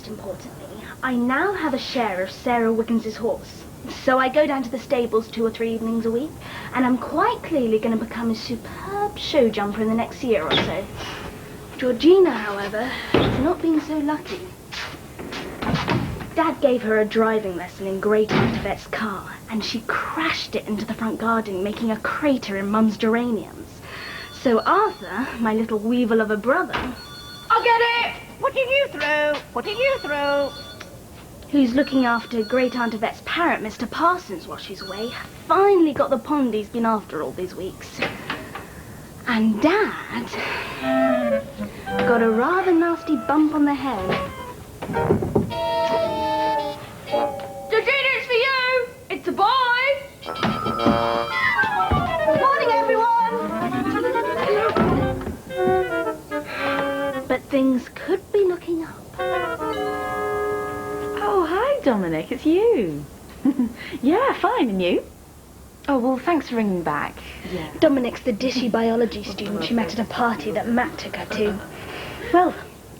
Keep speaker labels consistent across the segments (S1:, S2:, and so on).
S1: most importantly, I now have a share of Sarah Wiggins' horse. So I go down to the stables 2 or 3 evenings a week, and I'm quite clearly going to become a superb show jumper in the next year or so. Georgina, however, has not been so lucky. Dad gave her a driving lesson in Great Aunt Yvette's car, and she crashed it into the front garden, making a crater in Mum's geraniums. So Arthur, my little weevil of a brother...
S2: I'll get it! Putting you through! Putting you through!
S1: Who's looking after Great Aunt Yvette's parrot, Mr. Parsons, while she's away, finally got the pond he's been after all these weeks. And Dad got a rather nasty bump on the head.
S2: Georgina, it's for you! It's a boy! Morning, everyone!
S1: But things could be looking up.
S3: Oh, hi, Dominic. It's you. Yeah, fine. And you? Oh, well, thanks for ringing back. Yeah.
S1: Dominic's the dishy biology student she met at a party that Matt took her to. Well,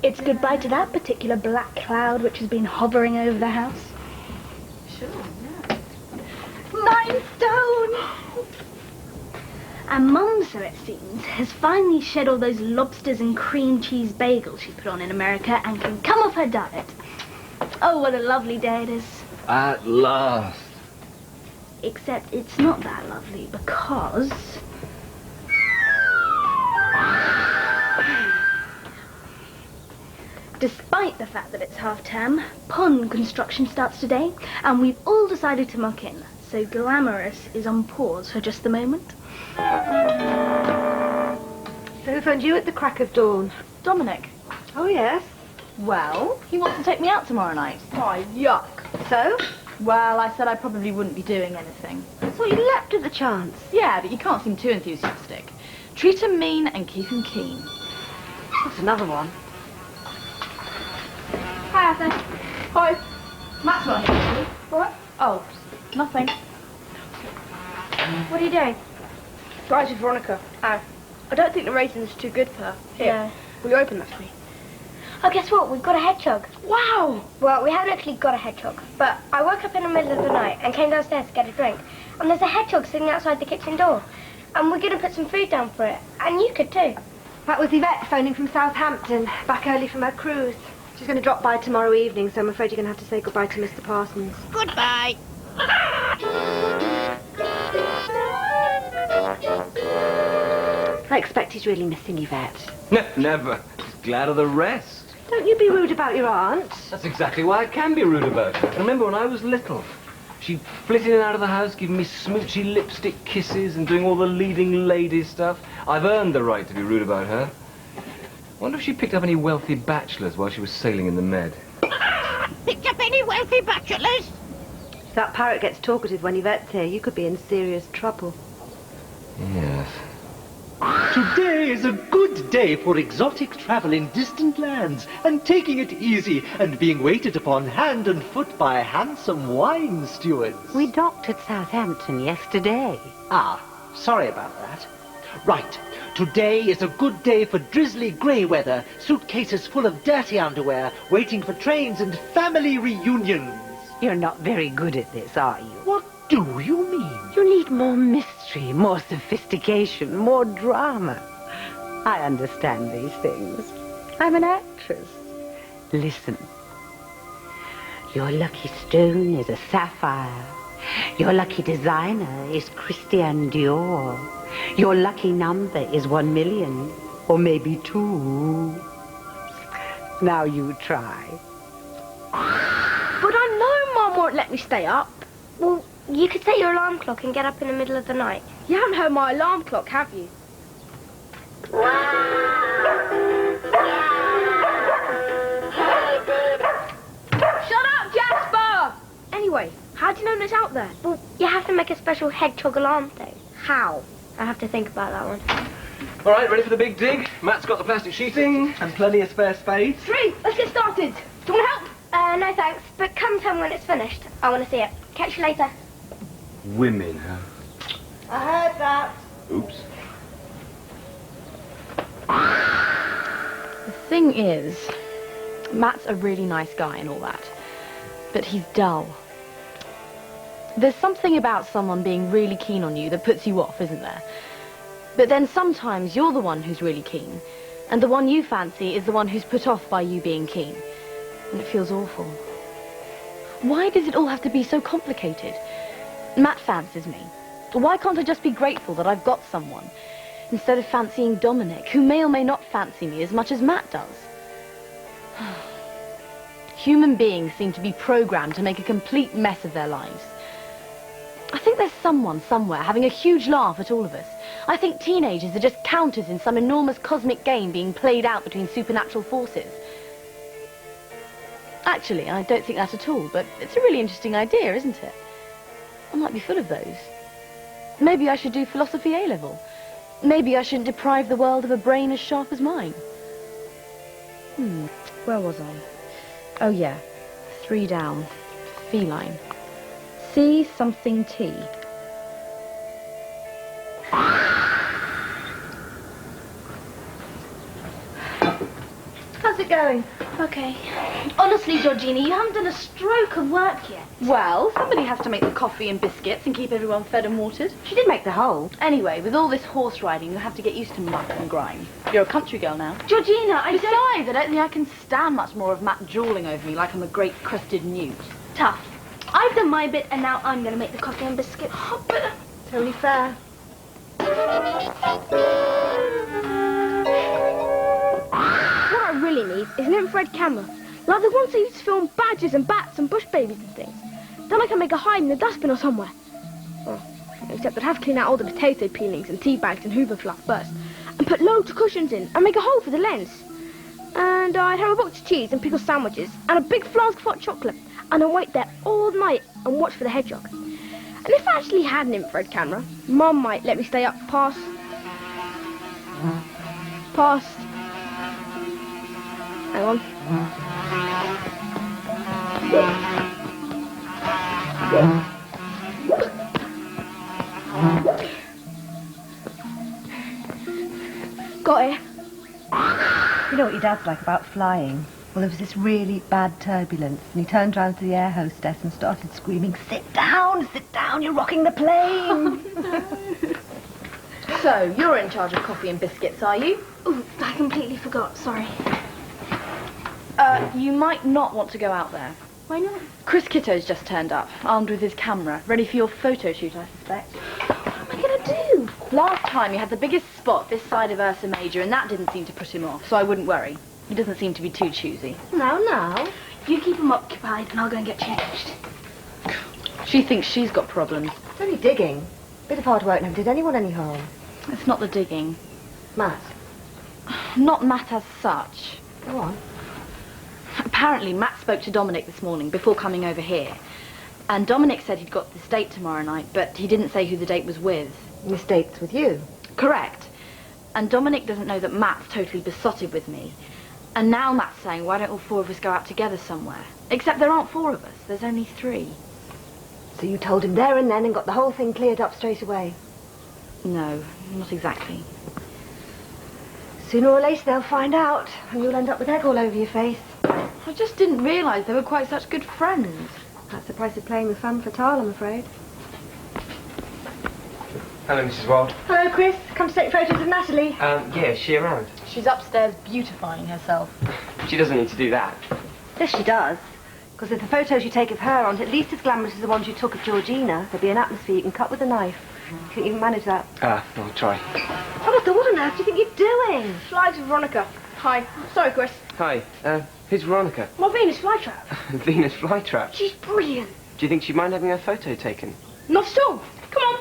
S1: it's goodbye to that particular black cloud which has been hovering over the house.
S3: Sure, yeah.
S1: 9 stone! And Mum, so it seems, has finally shed all those lobsters and cream cheese bagels she put on in America and can come off her diet. Oh, what a lovely day it is.
S4: At last.
S1: Except it's not that lovely because... Despite the fact that it's half-term, pond construction starts today, and we've all decided to muck in, so glamorous is on pause for just the moment.
S5: So who found you at the crack of dawn?
S3: Dominic.
S5: Oh, yes.
S3: Well, he wants to take me out tomorrow night.
S5: Oh, yuck. So?
S3: Well, I said I probably wouldn't be doing anything.
S5: I thought you leapt at the chance.
S3: Yeah, but you can't seem too enthusiastic. Treat him mean and keep him keen.
S5: That's another one.
S3: Hi, Arthur. Hi. Matt's not here.
S1: What?
S3: Oh, nothing.
S1: What are you doing?
S2: Guys with Veronica. I don't think the raisins are too good for her. Here,
S1: No.
S2: will you open that for me?
S6: Oh, guess what? We've got a hedgehog.
S2: Wow!
S6: Well, we haven't actually got a hedgehog, but I woke up in the middle of the night and came downstairs to get a drink, and there's a hedgehog sitting outside the kitchen door, and we're going to put some food down for it, and you could too.
S5: That was Yvette phoning from Southampton, back early from her cruise. She's going to drop by tomorrow evening, so I'm afraid you're going to have to say goodbye to Mr. Parsons.
S2: Goodbye!
S5: I expect he's really missing Yvette.
S4: Never. He's glad of the rest.
S5: Don't you be rude about your aunt.
S4: That's exactly why I can be rude about her. I remember when I was little, she'd flit in and out of the house, giving me smoochy lipstick kisses and doing all the leading lady stuff. I've earned the right to be rude about her. Wonder if she picked up any wealthy bachelors while she was sailing in the Med.
S2: Picked up any wealthy bachelors?
S5: If that parrot gets talkative when Yvette's here, you could be in serious trouble.
S4: Yes.
S7: Today is a good day for exotic travel in distant lands and taking it easy and being waited upon hand and foot by handsome wine stewards.
S8: We docked at Southampton yesterday.
S7: Ah, sorry about that. Right, today is a good day for drizzly grey weather, suitcases full of dirty underwear, waiting for trains and family reunions.
S8: You're not very good at this, are you?
S7: What do you mean?
S8: You need more mystery, more sophistication, more drama. I understand these things. I'm an actress. Listen. Your lucky stone is a sapphire. Your lucky designer is Christian Dior. Your lucky number is 1 million, or maybe 2. Now you try.
S2: But I know Mum won't let me stay up.
S6: Well, you could set your alarm clock and get up in the middle of the night.
S2: You haven't heard my alarm clock, have you? Shut up, Jasper! Anyway, how do you know it's out there?
S6: Well, you have to make a special hedgehog alarm thing. How? I have to think about that one.
S4: All right, ready for the big dig? Matt's got the plastic sheeting.
S7: And plenty of spare space.
S2: 3, let's get started. Do you want to help?
S6: No thanks, but come tell me when it's finished. I want to see it. Catch you later.
S4: Women, huh?
S2: I heard that.
S4: Oops.
S3: The thing is, Matt's a really nice guy and all that, but he's dull. There's something about someone being really keen on you that puts you off, isn't there? But then sometimes you're the one who's really keen, and the one you fancy is the one who's put off by you being keen. And it feels awful. Why does it all have to be so complicated? Matt fancies me. Why can't I just be grateful that I've got someone, instead of fancying Dominic, who may or may not fancy me as much as Matt does? Human beings seem to be programmed to make a complete mess of their lives. I think there's someone somewhere having a huge laugh at all of us. I think teenagers are just counters in some enormous cosmic game being played out between supernatural forces. Actually, I don't think that at all, but it's a really interesting idea, isn't it? I might be full of those. Maybe I should do philosophy A-level. Maybe I shouldn't deprive the world of a brain as sharp as mine. Where was I? Oh, yeah. 3 down. Feline. C something T.
S1: How's it going? Okay. Honestly, Georgina, you haven't done a stroke of work yet.
S3: Well, somebody has to make the coffee and biscuits and keep everyone fed and watered.
S5: She did make the hole.
S3: Anyway, with all this horse riding, you have to get used to muck and grime. You're a country girl now.
S1: Georgina,
S3: Besides, I don't think I can stand much more of Matt drooling over me like I'm a great crested newt.
S1: Tough. I've done my bit, and now I'm going to make the coffee and biscuits.
S5: It's only fair.
S2: What I really need is an infrared camera, like the ones they used to film badgers and bats and bush babies and things. Then I can make a hide in the dustbin or somewhere. Well, except I'd have to clean out all the potato peelings and tea bags and Hoover fluff first, and put loads of cushions in, and make a hole for the lens. And I'd have a box of cheese and pickle sandwiches, and a big flask of hot chocolate, and I'd wait there all night and watch for the hedgehog. And if I actually had an infrared camera, Mum might let me stay up past... Hang on. Got it.
S5: You know what your dad's like about flying? Well, there was this really bad turbulence, and he turned round to the air hostess and started screaming, sit down, you're rocking the plane.
S3: So, you're in charge of coffee and biscuits, are you?
S1: Ooh, I completely forgot. Sorry.
S3: You might not want to go out there.
S1: Why not?
S3: Chris Kitto's just turned up, armed with his camera, ready for your photo shoot, I suspect.
S1: What am I going to do?
S3: Last time he had the biggest spot this side of Ursa Major, and that didn't seem to put him off, so I wouldn't worry. He doesn't seem to be too choosy.
S1: No. You keep him occupied, and I'll go and get changed.
S3: She thinks she's got problems.
S5: It's only digging. Bit of hard work never did anyone any harm.
S3: It's not the digging.
S5: Matt,
S3: Not Matt as such.
S5: go on.
S3: Apparently, Matt spoke to Dominic this morning before coming over here. And Dominic said he'd got this date tomorrow night, but he didn't say who the date was with.
S5: This date's with you.
S3: Correct. And Dominic doesn't know that Matt's totally besotted with me. And now Matt's saying, why don't all 4 of us go out together somewhere? Except there aren't 4 of us, there's only 3.
S5: So you told him there and then and got the whole thing cleared up straight away.
S3: No, not exactly.
S5: Sooner or later they'll find out, and you'll end up with egg all over your face.
S3: I just didn't realise they were quite such good friends.
S5: That's the price of playing with femme fatale, I'm afraid.
S9: Hello, Mrs. Wild.
S5: Hello, Chris. Come to take photos of Natalie.
S9: Yeah, is she around?
S3: She's upstairs beautifying herself.
S9: She doesn't need to do that.
S5: Yes, she does. Because if the photos you take of her aren't at least as glamorous as the ones you took of Georgina, there'll be an atmosphere you can cut with a knife. You can even manage that.
S9: I'll try.
S5: What on earth do you think you're doing?
S2: Flies with Veronica. Hi. Sorry, Chris.
S9: Hi, who's Veronica?
S2: My Venus flytrap.
S9: Venus flytrap.
S2: She's brilliant.
S9: Do you think she'd mind having her photo taken?
S2: Not at all. Come on.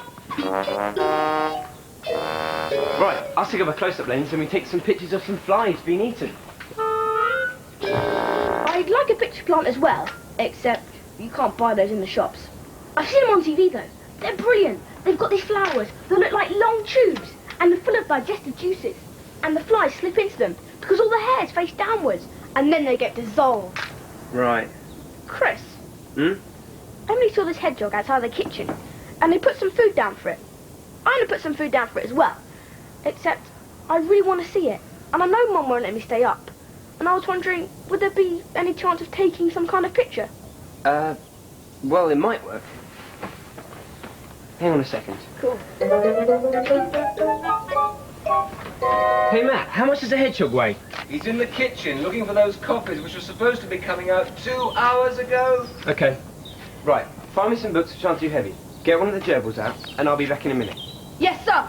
S9: Right, I'll stick up a close-up lens and we take some pictures of some flies being eaten.
S2: I'd like a picture plant as well, except you can't buy those in the shops. I've seen them on TV, though. They're brilliant. They've got these flowers that look like long tubes, and they're full of digestive juices. And the flies slip into them because all the hair's face downwards, and then they get dissolved.
S9: Right.
S2: Chris,
S9: Hmm?
S2: Emily saw this hedgehog outside the kitchen, and they put some food down for it. I'm going to put some food down for it as well, except I really want to see it, and I know Mum won't let me stay up. and I was wondering, would there be any chance of taking some kind of picture?
S9: Well, it might work. Hang on a second.
S2: Cool.
S9: Hey, Matt, how much does a hedgehog weigh?
S4: He's in the kitchen looking for those copies which were supposed to be coming out 2 hours ago.
S9: Okay. Right, find me some books which aren't too heavy. Get one of the gerbils out, and I'll be back in a minute.
S2: Yes, sir.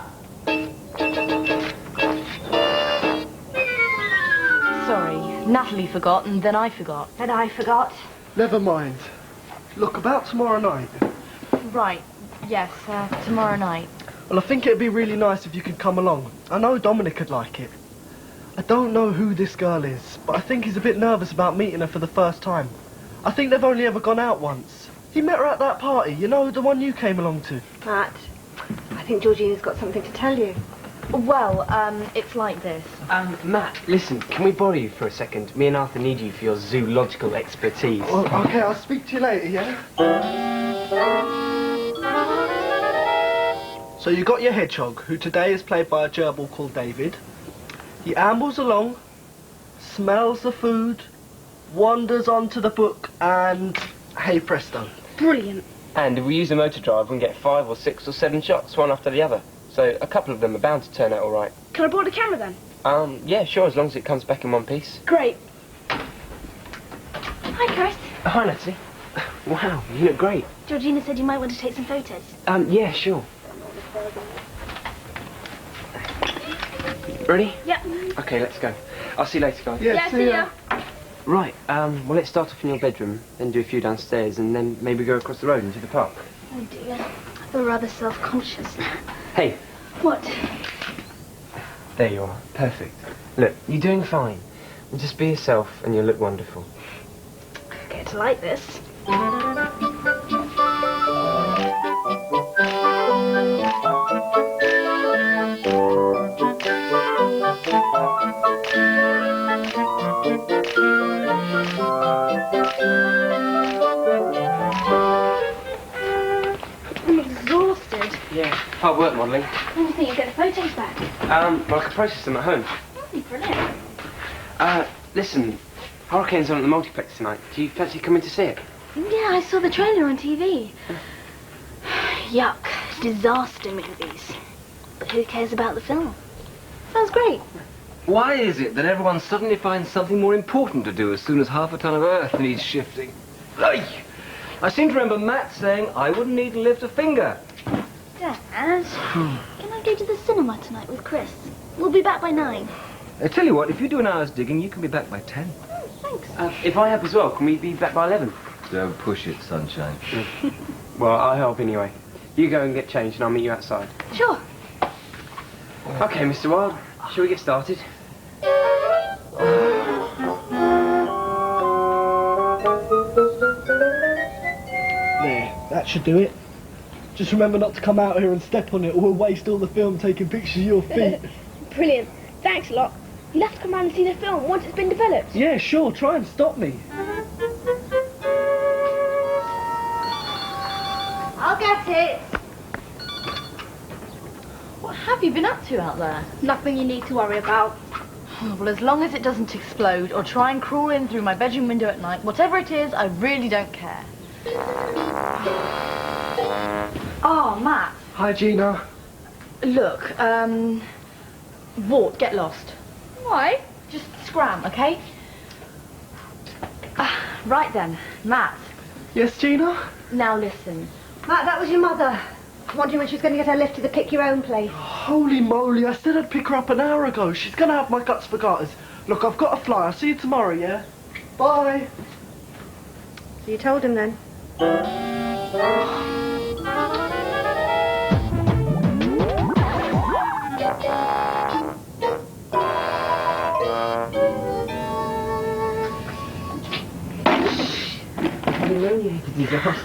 S3: Sorry, Natalie forgot, and then I forgot.
S5: And I forgot.
S10: Never mind. Look, about tomorrow night.
S3: Right, yes, tomorrow night.
S10: Well, I think it'd be really nice if you could come along. I know Dominic would like it. I don't know who this girl is, but I think he's a bit nervous about meeting her for the first time. I think they've only ever gone out once. He met her at that party, you know, the one you came along to.
S5: Matt, I think Georgina's got something to tell you.
S3: Well, it's like this.
S9: Matt, listen, can we borrow you for a second? Me and Arthur need you for your zoological expertise.
S10: Well, okay, I'll speak to you later, yeah? So you got your hedgehog, who today is played by a gerbil called David. He ambles along, smells the food, wanders onto the book, and hey presto.
S2: Brilliant.
S9: And if we use a motor drive, we can get 5 or 6 or 7 shots, one after the other. So a couple of them are bound to turn out all right.
S2: Can I borrow the camera then?
S9: Yeah, sure, as long as it comes back in one piece.
S2: Great.
S1: Hi, Chris.
S9: Hi, Natalie. Wow, you look great.
S1: Georgina said you might want to take some photos.
S9: Yeah, sure. Ready?
S1: Yep.
S9: Okay, let's go. I'll see you later, guys.
S2: Yeah, see ya.
S9: Right, well, let's start off in your bedroom, then do a few downstairs, and then maybe go across the road into the park.
S1: Oh, dear. I feel rather self-conscious.
S9: Hey.
S1: What?
S9: There you are. Perfect. Look, you're doing fine. Just be yourself, and you'll look wonderful.
S1: Get to like this. I'm exhausted.
S9: Yeah, hard work modelling.
S1: When do you think you'll get the photos back?
S9: Well, I can process them at home.
S1: Oh, brilliant.
S9: Listen, Hurricane's on at the multiplex tonight. Do you fancy coming to see it?
S1: Yeah, I saw the trailer on TV. Yuck. Disaster movies. But who cares about the film? Sounds great.
S4: Why is it that everyone suddenly finds something more important to do as soon as half a ton of earth needs shifting? Ay! I seem to remember Matt saying I wouldn't need to lift a finger.
S1: Dad, can I go to the cinema tonight with Chris? We'll be back by 9.
S4: I tell you what, if you do an hour's digging, you can be back by 10.
S1: Oh, thanks.
S9: If I help as well, can we be back by 11?
S4: Don't push it, sunshine.
S9: Well, I'll help anyway. You go and get changed and I'll meet you outside.
S1: Sure.
S9: Okay, Mr. Wild, shall we get started?
S10: There, that should do it. Just remember not to come out here and step on it or we'll waste all the film taking pictures of your feet.
S2: Brilliant. Thanks a lot. You'll have to come round and see the film once it's been developed.
S10: Yeah, sure, try and stop me.
S5: I'll get it.
S3: What have you been up to out there?
S2: Nothing you need to worry about.
S3: Oh, well, as long as it doesn't explode or try and crawl in through my bedroom window at night, whatever it is, I really don't care. Oh, Matt.
S10: Hi, Gina.
S3: Look, Wart, get lost.
S2: Why?
S3: Just scram, okay? Right then, Matt.
S10: Yes, Gina?
S3: Now listen.
S5: Matt, that was your mother. Wondering when she was going to get her lift to the pick-your-own place.
S10: Holy moly, I said I'd pick her up an hour ago. She's going to have my guts for garters. Look, I've got to fly. I'll see you tomorrow, yeah? Bye.
S5: So you told him then?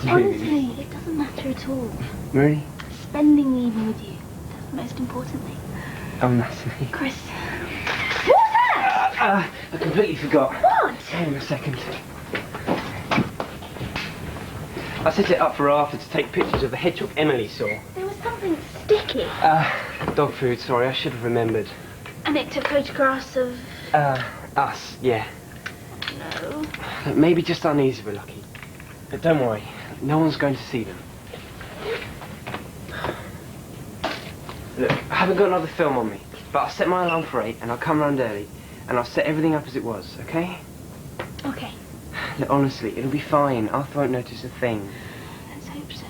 S1: Honestly, it doesn't matter at all.
S9: Really?
S1: Spending the evening with you. That's the most important thing.
S9: Oh, Natalie.
S1: Chris. What's that?
S9: I completely forgot.
S1: What?
S9: Hang on a second. I set it up for Arthur to take pictures of the hedgehog Emily saw.
S1: There was something sticky.
S9: Dog food, sorry, I should have remembered.
S1: And it took photographs of...
S9: Us, yeah.
S1: No.
S9: Maybe just uneasy if we're lucky. But don't worry, no one's going to see them. Look, I haven't got another film on me, but I'll set my alarm for 8 and I'll come round early and I'll set everything up as it was, okay?
S1: Okay.
S9: Look, honestly, it'll be fine. Arthur won't notice a thing.
S1: Let's hope so.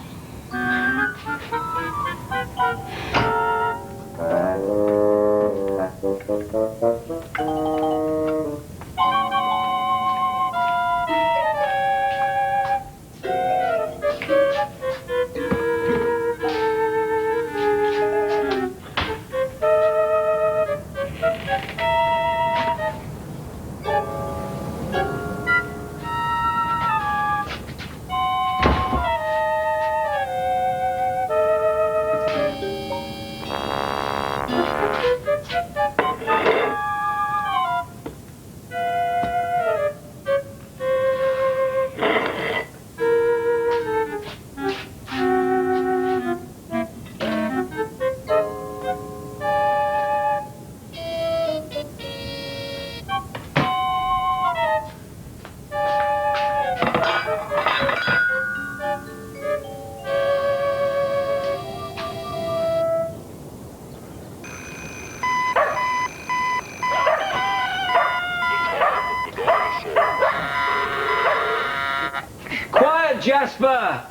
S4: Jasper!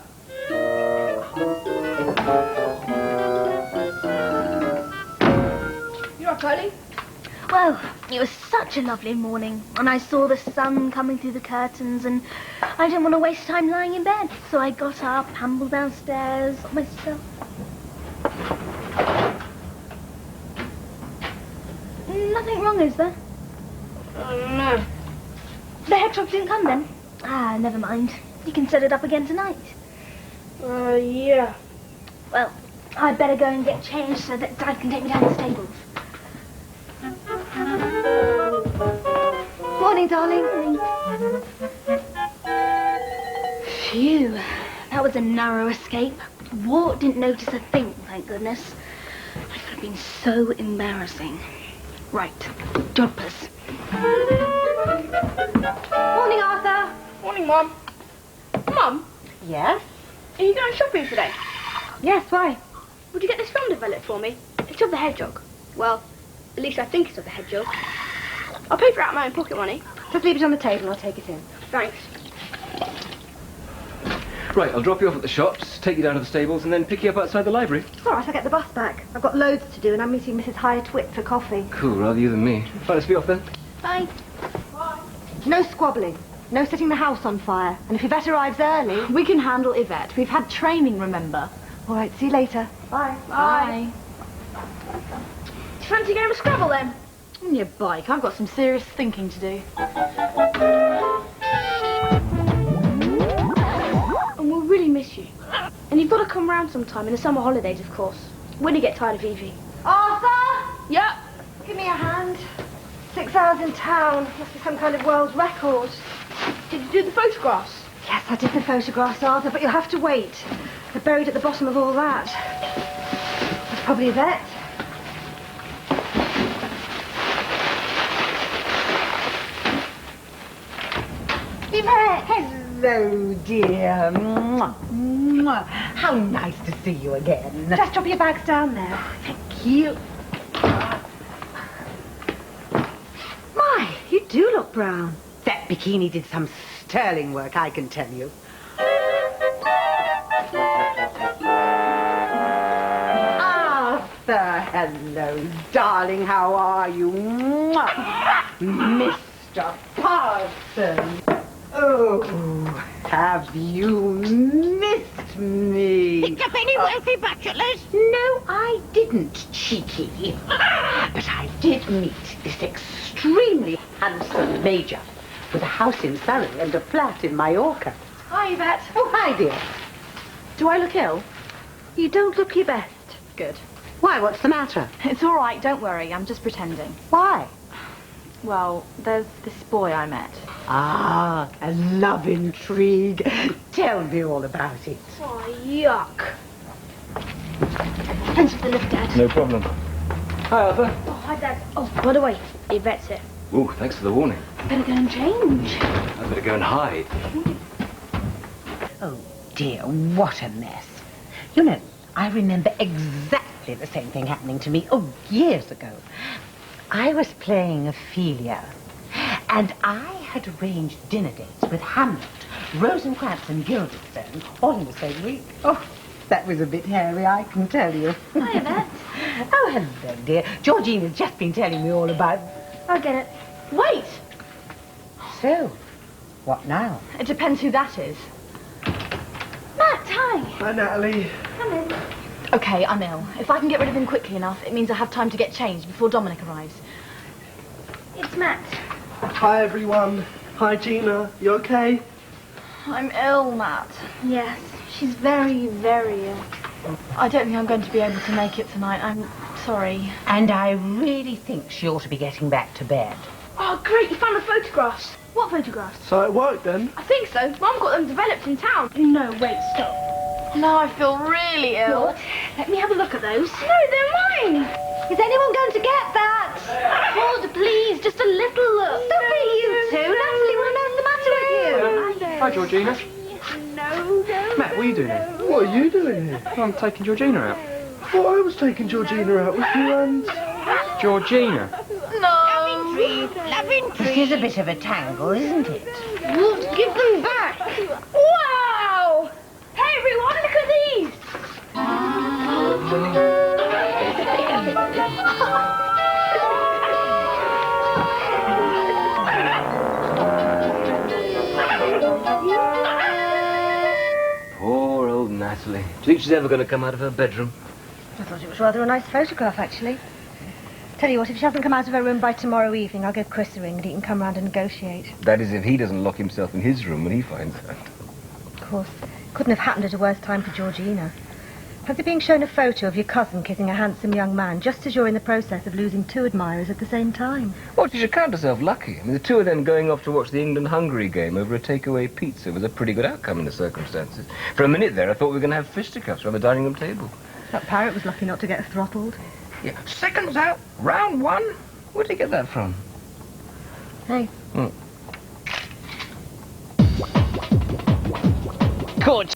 S2: You up early?
S1: Well, it was such a lovely morning, and I saw the sun coming through the curtains, and I didn't want to waste time lying in bed, so I got up, ambled downstairs, got myself. Nothing wrong, is there?
S2: No.
S1: The hedgehog didn't come then? Ah, never mind. You can set it up again tonight.
S2: Yeah.
S1: Well, I'd better go and get changed so that Dad can take me down to the stables.
S5: Morning, darling.
S1: Phew, that was a narrow escape. Wart didn't notice a thing, thank goodness. It would have been so embarrassing. Right, jodhpurs.
S5: Morning, Arthur.
S2: Morning, Mum. Mum,
S5: Yes?
S2: are you going shopping today?
S5: Yes, why?
S2: Would you get this film developed for me? It's of the Hedgehog. Well, at least I think it's of the Hedgehog. I'll pay for it out of my own pocket money.
S5: Just leave it on the table and I'll take it in.
S2: Thanks.
S4: Right, I'll drop you off at the shops, take you down to the stables, and then pick you up outside the library.
S5: All right, I'll get the bus back. I've got loads to do and I'm meeting Mrs. Hyatt-Witt for coffee.
S4: Cool, rather you than me. Right, let's be off then.
S1: Bye.
S5: No squabbling. No setting the house on fire. And if Yvette arrives early...
S3: We can handle Yvette. We've had training, remember?
S5: All right, see you later. Bye.
S3: Bye.
S2: Do you fancy a game of Scrabble then?
S3: On your bike. I've got some serious thinking to do.
S2: And we'll really miss you. And you've got to come round sometime in the summer holidays, of course. When you get tired of Evie.
S5: Arthur!
S2: Yep.
S5: Give me a hand. 6 hours in town. Must be some kind of world record.
S2: Did you do the photographs?
S5: Yes, I did the photographs, Arthur, but you'll have to wait. They're buried at the bottom of all that. That's probably Yvette. Yvette!
S8: Hello, dear. Mwah, mwah. How nice to see you again.
S5: Just drop your bags down there.
S8: Thank you.
S5: My, you do look brown.
S8: That bikini did some sterling work, I can tell you. Arthur, hello, darling. How are you? Mwah. Mr. Parsons. Oh, have you missed me?
S11: Picked up any wealthy bachelors?
S8: No, I didn't, cheeky. But I did meet this extremely handsome major with a house in Surrey and a flat in Mallorca.
S5: Hi, Yvette.
S8: Oh, hi, dear.
S3: Do I look ill?
S5: You don't look your best.
S3: Good.
S8: Why, what's the matter?
S3: It's all right, don't worry. I'm just pretending.
S8: Why?
S3: Well, there's this boy I met.
S8: Ah, a love intrigue. Tell me all about it.
S2: Oh, yuck.
S1: Thanks for the lift, Dad.
S4: No problem. Hi, Arthur.
S2: Oh, hi, Dad. Oh, by the way, Yvette's here.
S4: Ooh, thanks for the warning.
S1: Better go and change.
S4: I better go and hide.
S8: Oh, dear, what a mess. You know, I remember exactly the same thing happening to me, years ago. I was playing Ophelia, and I had arranged dinner dates with Hamlet, Rosencrantz and Guildenstern all in the same week. Oh, that was a bit hairy, I can tell you.
S1: Hiya, Bet.
S8: Oh, hello, dear. Georgina's just been telling me all about...
S1: I'll get it. Wait!
S8: So, what now?
S3: It depends who that is.
S1: Matt, hi.
S10: Hi, Natalie.
S1: Come in.
S3: Okay, I'm ill. If I can get rid of him quickly enough, it means I have time to get changed before Dominic arrives.
S1: It's Matt.
S10: Hi, everyone. Hi, Gina. You okay?
S3: I'm ill, Matt.
S1: Yes, she's very, very ill.
S3: I don't think I'm going to be able to make it tonight. I'm sorry.
S8: And I really think she ought to be getting back to bed.
S2: Oh, great, you found the photographs.
S1: What photographs?
S10: So it worked then?
S2: I think so. Mum got them developed in town.
S1: No, wait, stop.
S3: No, I feel really ill.
S1: What? Let me have a look at those.
S2: No, they're mine.
S5: Is anyone going to get that?
S1: Maud, please, just a little look.
S5: Stop it, you two. Natalie, what on earth's the matter with you?
S9: Hi, Georgina. Matt, what are you doing here?
S10: What are you doing here?
S9: I'm taking Georgina out.
S10: Well, I was taking Georgina out with you and...
S9: Georgina?
S8: This is a bit of a tangle, isn't it?
S2: Wolf, give them back. Wow! Hey, everyone, look at these.
S4: Poor old Natalie. Do you think she's ever going to come out of her bedroom?
S5: I thought it was rather a nice photograph, actually. Tell you what, if she hasn't come out of her room by tomorrow evening, I'll give Chris a ring and he can come round and negotiate.
S4: That is, if he doesn't lock himself in his room when he finds out.
S5: Of course. Couldn't have happened at a worse time for Georgina. Fancy being shown a photo of your cousin kissing a handsome young man just as you're in the process of losing two admirers at the same time.
S4: Well, you should count yourself lucky. I mean, the two of them going off to watch the England-Hungary game over a takeaway pizza was a pretty good outcome in the circumstances. For a minute there, I thought we were going to have fisticuffs around the dining room table.
S5: That parrot was lucky not to get throttled.
S4: Yeah, seconds out, round one. Where'd he get that from?
S5: Hey.
S4: Good.